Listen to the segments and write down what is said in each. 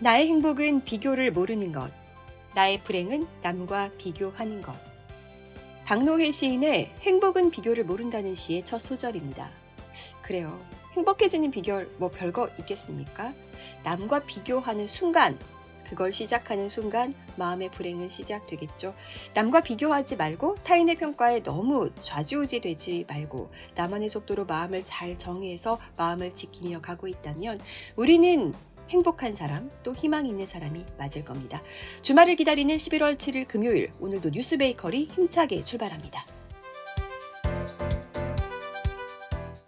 나의 행복은 비교를 모르는 것. 나의 불행은 남과 비교하는 것. 박노해 시인의 행복은 비교를 모른다는 시의 첫 소절입니다. 그래요. 행복해지는 비결 뭐 별거 있겠습니까? 남과 비교하는 순간, 그걸 시작하는 순간 마음의 불행은 시작되겠죠. 남과 비교하지 말고 타인의 평가에 너무 좌지우지되지 말고 나만의 속도로 마음을 잘 정의해서 마음을 지키며 가고 있다면 우리는 행복한 사람, 또 희망 있는 사람이 맞을 겁니다. 주말을 기다리는 11월 7일 금요일, 오늘도 뉴스 베이커리 힘차게 출발합니다.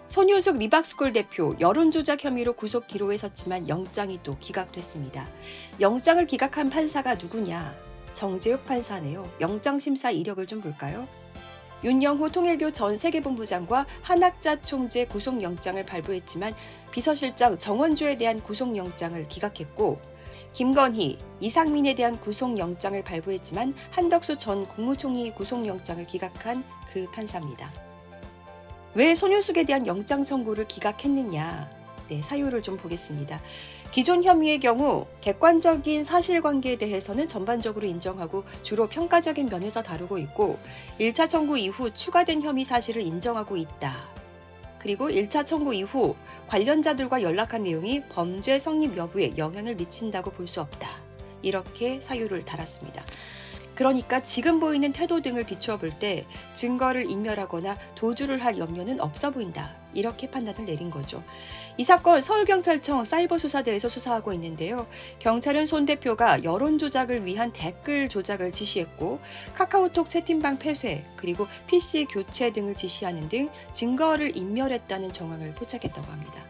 손효숙 리박스쿨 대표 여론조작 혐의로 구속 기로에 섰지만 영장이 또 기각됐습니다. 영장을 기각한 판사가 누구냐? 정재욱 판사네요. 영장심사 이력을 좀 볼까요? 윤영호 통일교 전 세계본부장과 한학자 총재 구속영장을 발부했지만 비서실장 정원주에 대한 구속영장을 기각했고, 김건희, 이상민에 대한 구속영장을 발부했지만 한덕수 전 국무총리 구속영장을 기각한 그 판사입니다. 왜 손효숙에 대한 영장 청구를 기각했느냐? 사유를 좀 보겠습니다. 기존 혐의의 경우 객관적인 사실관계에 대해서는 전반적으로 인정하고 주로 평가적인 면에서 다루고 있고 1차 청구 이후 추가된 혐의 사실을 인정하고 있다. 그리고 1차 청구 이후 관련자들과 연락한 내용이 범죄 성립 여부에 영향을 미친다고 볼 수 없다. 이렇게 사유를 달았습니다. 그러니까 지금 보이는 태도 등을 비추어 볼 때 증거를 인멸하거나 도주를 할 염려는 없어 보인다. 이렇게 판단을 내린 거죠. 이 사건 서울경찰청 사이버수사대에서 수사하고 있는데요. 경찰은 손 대표가 여론조작을 위한 댓글 조작을 지시했고 카카오톡 채팅방 폐쇄 그리고 PC 교체 등을 지시하는 등 증거를 인멸했다는 정황을 포착했다고 합니다.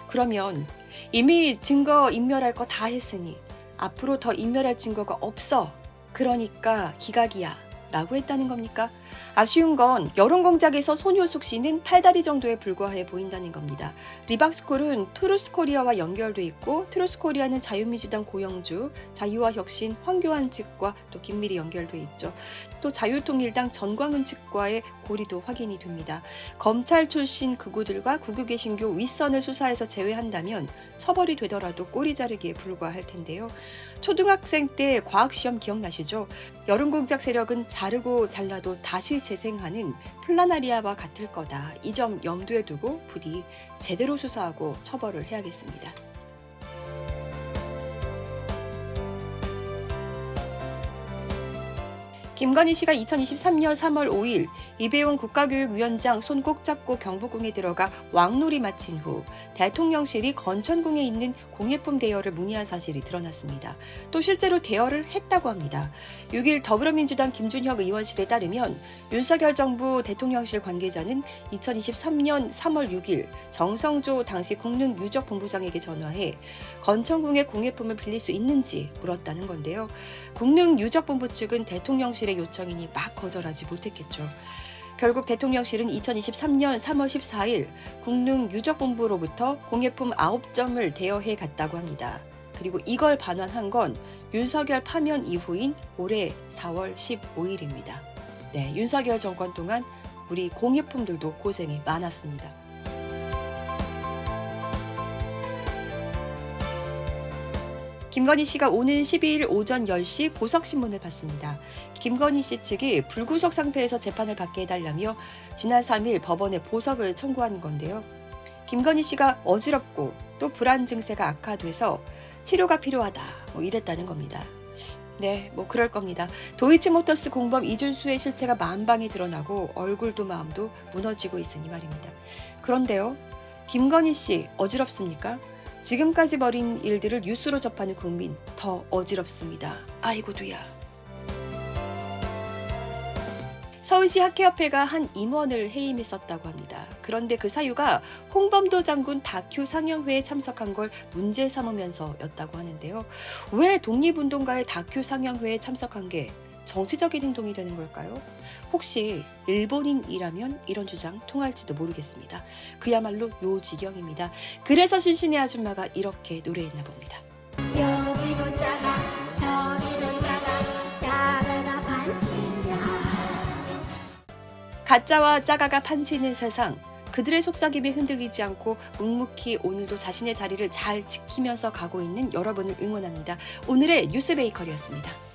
그러면 이미 증거 인멸할 거 다 했으니 앞으로 더 인멸할 증거가 없어. 그러니까 기각이야 라고 했다는 겁니까? 아쉬운 건 여론공작에서 손효숙 씨는 팔다리 정도에 불과해 보인다는 겁니다. 리박스콜은 트루스코리아와 연결돼 있고 트루스코리아는 자유민주당 고영주, 자유와혁신 황교안 측과 또 긴밀히 연결돼 있죠. 또 자유통일당 전광훈 측과의 고리도 확인이 됩니다. 검찰 출신 극우들과 국유 개신교 윗선을 수사에서 제외한다면 처벌이 되더라도 꼬리 자르기에 불과할 텐데요. 초등학생 때 과학시험 기억나시죠? 여론공작 세력은 자르고 잘라도 다시 재생하는 플라나리아와 같을 거다. 이 점 염두에 두고 부디 제대로 수사하고 처벌을 해야겠습니다. 김건희 씨가 2023년 3월 5일 이배용 국가교육위원장 손 꼭 잡고 경복궁에 들어가 왕놀이 마친 후 대통령실이 건천궁에 있는 공예품 대여를 문의한 사실이 드러났습니다. 또 실제로 대여를 했다고 합니다. 6일 더불어민주당 김준혁 의원실에 따르면 윤석열 정부 대통령실 관계자는 2023년 3월 6일 정성조 당시 국능유적본부장에게 전화해 건천궁의 공예품을 빌릴 수 있는지 물었다는 건데요. 국능유적본부 측은 대통령실의 요청이니 막 거절하지 못했겠죠. 결국 대통령실은 2023년 3월 14일 국능유적본부로부터 공예품 9점을 대여해 갔다고 합니다. 그리고 이걸 반환한 건 윤석열 파면 이후인 올해 4월 15일입니다. 네, 윤석열 정권 동안 우리 공예품들도 고생이 많았습니다. 김건희 씨가 오는 12일 오전 10시 보석신문을 받습니다. 김건희 씨 측이 불구속 상태에서 재판을 받게 해달라며 지난 3일 법원에 보석을 청구한 건데요. 김건희 씨가 어지럽고 또 불안 증세가 악화돼서 치료가 필요하다 이랬다는 겁니다. 네, 그럴 겁니다. 도이치모터스 공범 이준수의 실체가 만방에 드러나고 얼굴도 마음도 무너지고 있으니 말입니다. 그런데요, 김건희 씨 어지럽습니까? 지금까지 벌인 일들을 뉴스로 접하는 국민 더 어지럽습니다. 아이고두야. 서울시 학회협회가 한 임원을 해임했었다고 합니다. 그런데 그 사유가 홍범도 장군 다큐 상영회에 참석한 걸 문제 삼으면서였다고 하는데요. 왜 독립운동가의 다큐 상영회에 참석한 게 정치적인 행동이 되는 걸까요? 혹시 일본인이라면 이런 주장 통할지도 모르겠습니다. 그야말로 요지경입니다. 그래서 신신의 아줌마가 이렇게 노래했나 봅니다. 여기도 작아 저기도 작아 작아가 반친다. 가짜와 짜가가 판치는 세상, 그들의 속삭임에 흔들리지 않고 묵묵히 오늘도 자신의 자리를 잘 지키면서 가고 있는 여러분을 응원합니다. 오늘의 뉴스 베이커리였습니다.